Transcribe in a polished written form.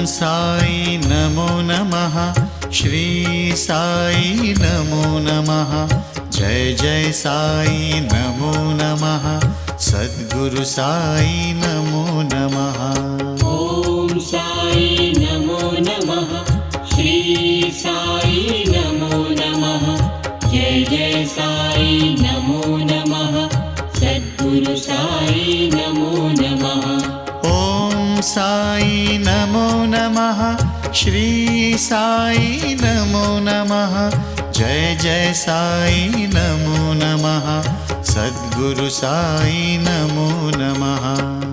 साई नमो नमः। श्री साई नमो नमः। जय जय साई नमो नमः। सद्गुरु साई नमो नमः। ओम साई नमो नमः। श्री साई नमो नमः। जय जय साई नमो नमः। सद्गुरु साई नमो नमः। ओम साई नमो नमः। श्री साई नमो नमः। जय जय साई नमो नमः। सद्गुरु साई नमो नमः।